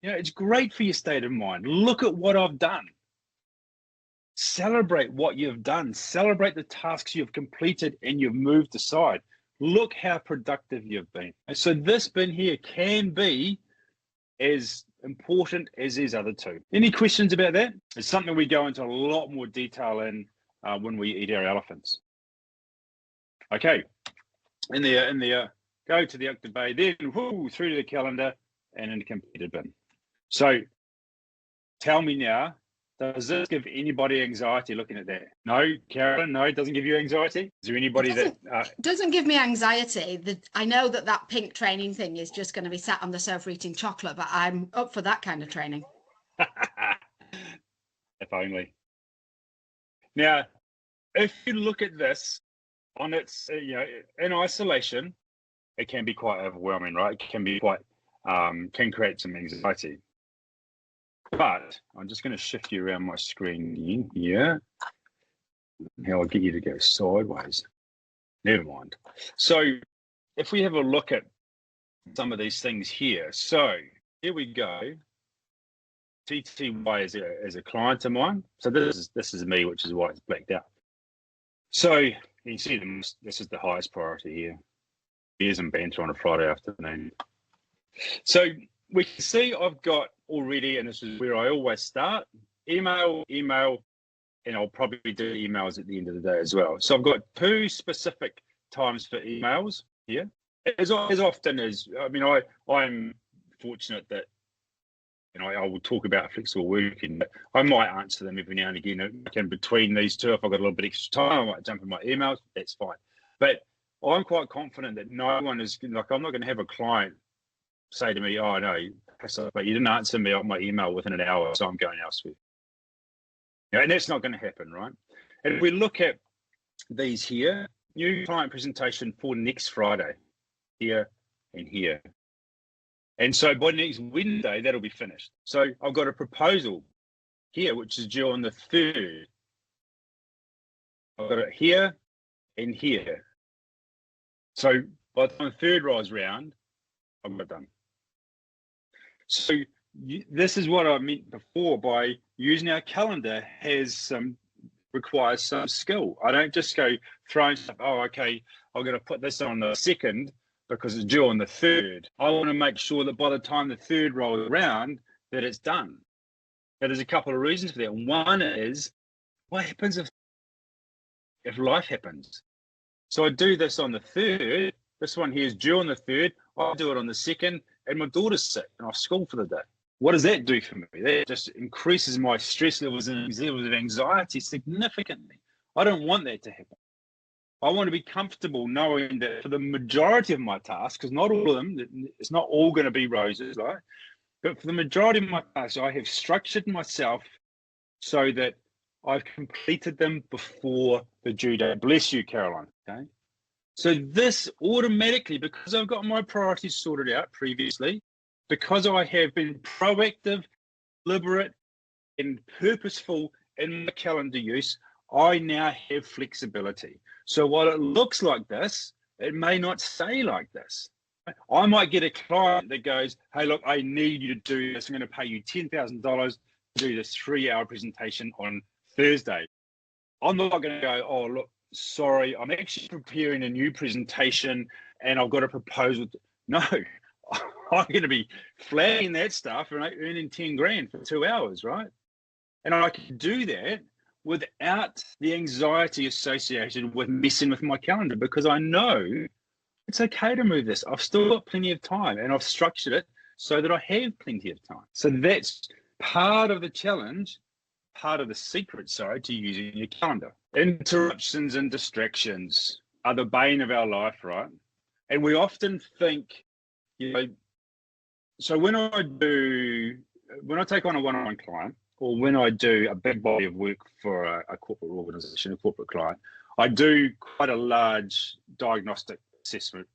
S1: It's great for your state of mind. Look at what I've done. Celebrate what you've done. Celebrate the tasks you've completed and you've moved aside. Look how productive you've been. And so this bin here can be as important as these other 2. Any questions about that? It's something we go into a lot more detail in when we eat our elephants. Okay, in there, go to the active bay, then through to the calendar and in the completed bin. So tell me now, does this give anybody anxiety looking at that? No, Carolyn, no, it doesn't give you anxiety? Is there anybody
S2: It doesn't give me anxiety. I know that pink training thing is just going to be sat on the sofa eating chocolate, but I'm up for that kind of training.
S1: If only. Now, if you look at this on its, in isolation, it can be quite overwhelming, right? It can be quite, can create some anxiety. But I'm just going to shift you around my screen again here. Now I'll get you to go sideways. Never mind. So if we have a look at some of these things here. So here we go. TTY is a client of mine. So this is me, which is why it's blacked out. So you can see this is the highest priority here. Beers and banter on a Friday afternoon. So we can see I've got already, and this is where I always start, email, and I'll probably do emails at the end of the day as well. So I've got 2 specific times for emails here. As often as, I'm fortunate that, I will talk about flexible working, but I might answer them every now and again. Between these 2, if I've got a little bit extra time, I might jump in my emails, that's fine. But I'm quite confident that no one is, I'm not going to have a client say to me, oh no, but you didn't answer me on my email within an hour, so I'm going elsewhere. And that's not going to happen, right? And if we look at these here, new client presentation for next Friday, here and here. And so by next Wednesday, that'll be finished. So I've got a proposal here, which is due on the 3rd. I've got it here and here. So by the time the 3rd rolls round, I've got it done. So this is what I meant before by using our calendar requires some skill. I don't just go throwing stuff, oh, okay, I'm going to put this on the 2nd because it's due on the 3rd. I want to make sure that by the time the 3rd rolls around, that it's done. Now, there's a couple of reasons for that. One is, what happens if life happens? So I do this on the 3rd. This one here is due on the 3rd. I do it on the 2nd, and my daughter's sick, and I'm off school for the day. What does that do for me? That just increases my stress levels and levels of anxiety significantly. I don't want that to happen. I want to be comfortable knowing that for the majority of my tasks, because not all of them, it's not all going to be roses, right? But for the majority of my tasks, I have structured myself so that I've completed them before the due date. Bless you, Caroline. Okay. So this automatically, because I've got my priorities sorted out previously, because I have been proactive, deliberate, and purposeful in my calendar use, I now have flexibility. So while it looks like this, it may not say like this. I might get a client that goes, hey, look, I need you to do this. I'm going to pay you $10,000 to do this 3-hour presentation on Thursday. I'm not going to go, oh, look, sorry, I'm actually preparing a new presentation and I've got a proposal. No, I'm going to be flagging that stuff and earning 10 grand for 2 hours, right? And I can do that without the anxiety associated with messing with my calendar, because I know it's okay to move this. I've still got plenty of time, and I've structured it so that I have plenty of time. So that's part of the challenge, part of the secret, to using your calendar. Interruptions and distractions are the bane of our life, right? And we often think, so when I take on a one-on-one client, or when I do a big body of work for a corporate organization, a corporate client, I do quite a large diagnostic assessment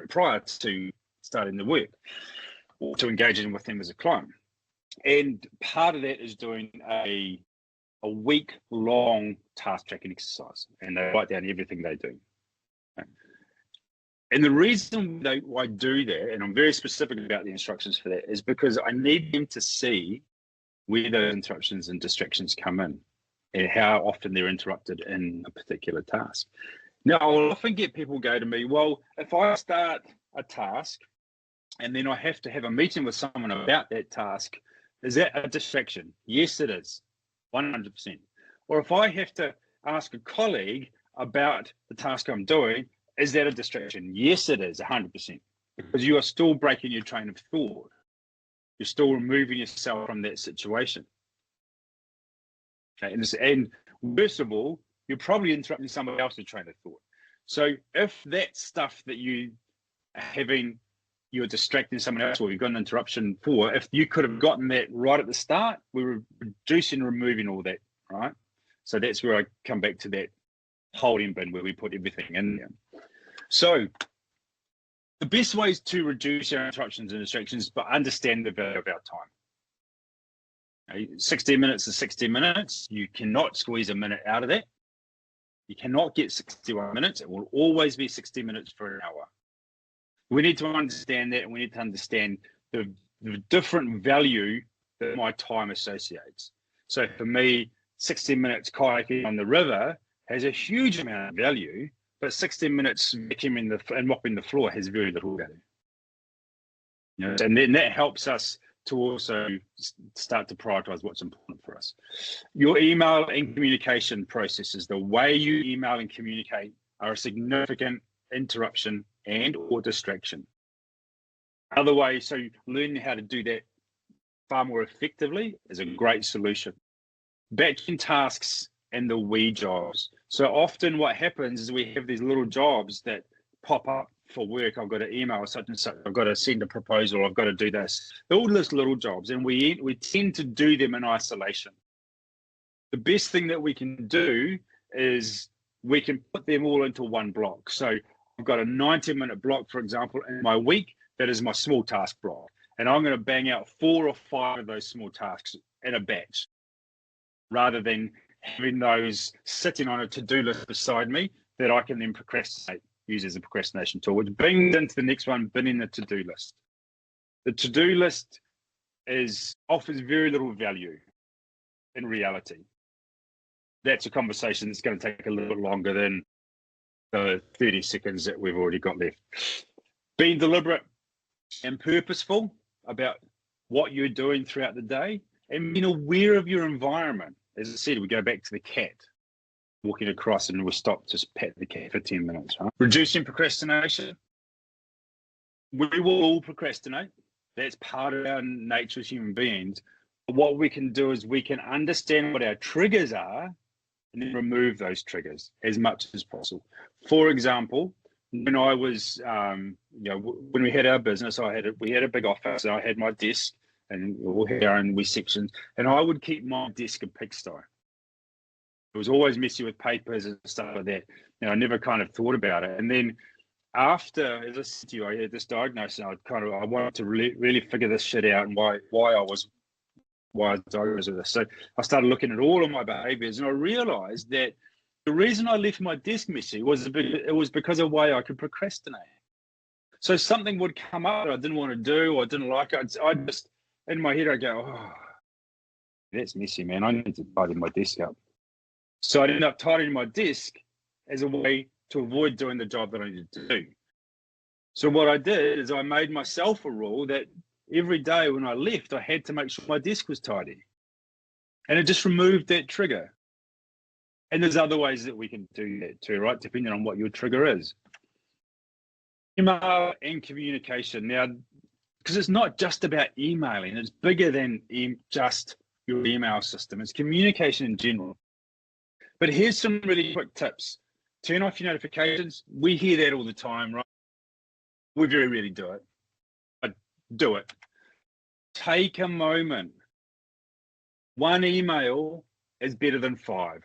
S1: prior to starting the work or to engaging with them as a client. And part of that is doing a week-long task tracking exercise, and they write down everything they do. And the reason I do that, and I'm very specific about the instructions for that, is because I need them to see where those interruptions and distractions come in and how often they're interrupted in a particular task. Now, I'll often get people go to me, well, if I start a task and then I have to have a meeting with someone about that task, is that a distraction? Yes, it is, 100%. Or if I have to ask a colleague about the task I'm doing, is that a distraction? Yes, it is, 100%, because you are still breaking your train of thought. You're still removing yourself from that situation. Okay, and worst of all, you're probably interrupting somebody else's train of thought. So if that stuff that you're distracting someone else, or you've got an interruption for, if you could have gotten that right at the start, we were reducing, removing all that, right? So that's where I come back to that holding bin where we put everything in there. So the best ways to reduce our interruptions and distractions, but understand the value of our time. 60 minutes is 60 minutes. You cannot squeeze a minute out of that. You cannot get 61 minutes. It will always be 60 minutes for an hour. We need to understand that, and we need to understand the different value that my time associates. So for me, 60 minutes kayaking on the river has a huge amount of value, but 60 minutes vacuuming and mopping the floor has very little value. And then that helps us to also start to prioritize what's important for us. Your email and communication processes, the way you email and communicate, are a significant interruption and or distraction. Other ways, so learning how to do that far more effectively is a great solution. Batching tasks and the we jobs. So often what happens is we have these little jobs that pop up for work. I've got to email such and such. I've got to send a proposal. I've got to do this. All those little jobs, and we tend to do them in isolation. The best thing that we can do is we can put them all into one block. So I've got a 90-minute block, for example, in my week. That is my small task block. And I'm going to bang out 4 or 5 of those small tasks in a batch, rather than having those sitting on a to-do list beside me that I can then use as a procrastination tool, which brings into the next one, binning the to-do list. The to-do list offers very little value in reality. That's a conversation that's going to take a little bit longer than the 30 seconds that we've already got left. Being deliberate and purposeful about what you're doing throughout the day and being aware of your environment. As I said, we go back to the cat walking across and we'll stop to pet the cat for 10 minutes. Right? Reducing procrastination. We will all procrastinate. That's part of our nature as human beings. But what we can do is we can understand what our triggers are and then remove those triggers as much as possible. For example, when I was, when we had our business, we had a big office, and I had my desk, and we all had our own wee sections, and I would keep my desk a pigsty. It was always messy with papers and stuff like that. And I never kind of thought about it. And then after, as I said to you, I had this diagnosis, and I wanted to really figure this shit out and why I was diagnosed with this. So I started looking at all of my behaviors, and I realized that the reason I left my desk messy was because of the way I could procrastinate. So something would come up that I didn't want to do, or I didn't like it. I just, in my head, I go, oh, that's messy, man. I need to tidy my desk up. So I ended up tidying my desk as a way to avoid doing the job that I needed to do. So what I did is I made myself a rule that every day when I left, I had to make sure my desk was tidy. And it just removed that trigger. And there's other ways that we can do that too, right? Depending on what your trigger is. Email and communication. Now, because it's not just about emailing, it's bigger than just your email system. It's communication in general. But here's some really quick tips. Turn off your notifications. We hear that all the time, right? We very rarely do it. But do it. Take a moment. One email is better than 5.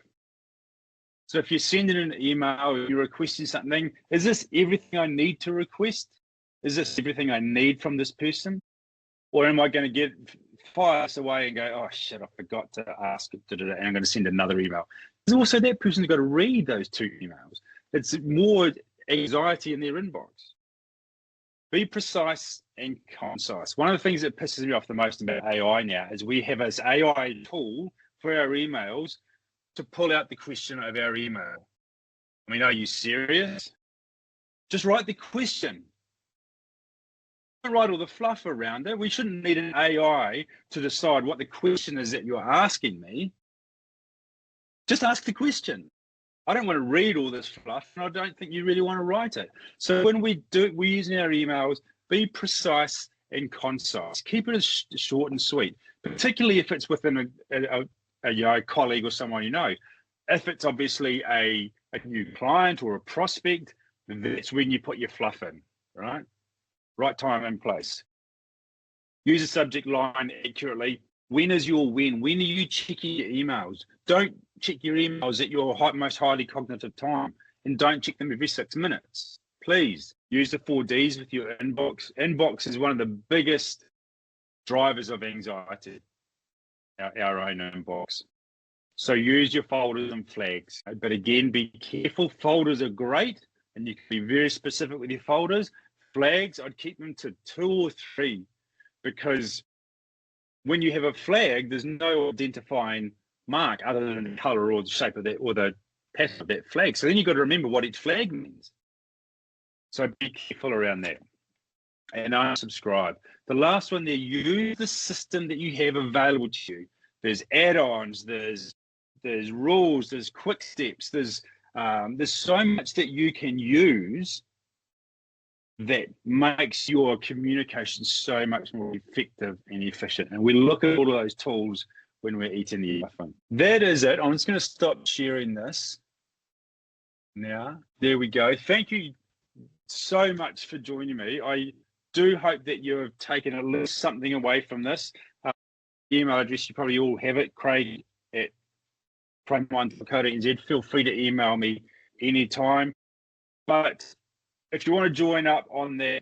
S1: So if you're sending an email or you're requesting something, is this everything I need to request? Is this everything I need from this person? Or am I going to fire us away and go, oh shit, I forgot to ask it, and I'm going to send another email. There's also that person's got to read those 2 emails. It's more anxiety in their inbox. Be precise and concise. One of the things that pisses me off the most about AI now is we have this AI tool for our emails to pull out the question of our email. I mean, are you serious? Just write the question. Don't write all the fluff around it. We shouldn't need an AI to decide what the question is that you're asking me. Just ask the question. I don't want to read all this fluff, and I don't think you really want to write it. So when we're using our emails, be precise and concise. Keep it as short and sweet, particularly if it's within a colleague or someone you know. If it's obviously a new client or a prospect, that's when you put your fluff in, right? Right time and place. Use a subject line accurately. When is your when? When are you checking your emails? Don't check your emails at your most highly cognitive time, and don't check them every 6 minutes. Please use the 4 Ds with your inbox. Inbox is one of the biggest drivers of anxiety, our own inbox. So use your folders and flags. But again, be careful. Folders are great, and you can be very specific with your folders. Flags, I'd keep them to 2 or 3, because when you have a flag, there's no identifying mark other than the color or the shape of that or the pattern of that flag. So then you've got to remember what each flag means. So be careful around that. And unsubscribe. The last one there, use the system that you have available to you. There's add-ons, there's rules, there's quick steps, there's so much that you can use that makes your communication so much more effective and efficient. And we look at all of those tools when we're eating the elephant. That is it. I'm just going to stop sharing this now. There we go. Thank you so much for joining me. I do hope that you have taken at least something away from this. Email address, you probably all have it, craig@prime1.co.nz. Feel free to email me anytime. But if you want to join up on the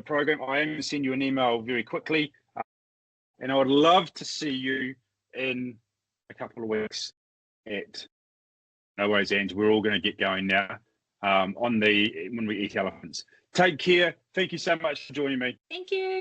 S1: program, I am going to send you an email very quickly. And I would love to see you in a couple of weeks at No Worries, Ange. We're all going to get going now when we eat elephants. Take care. Thank you so much for joining me.
S2: Thank you.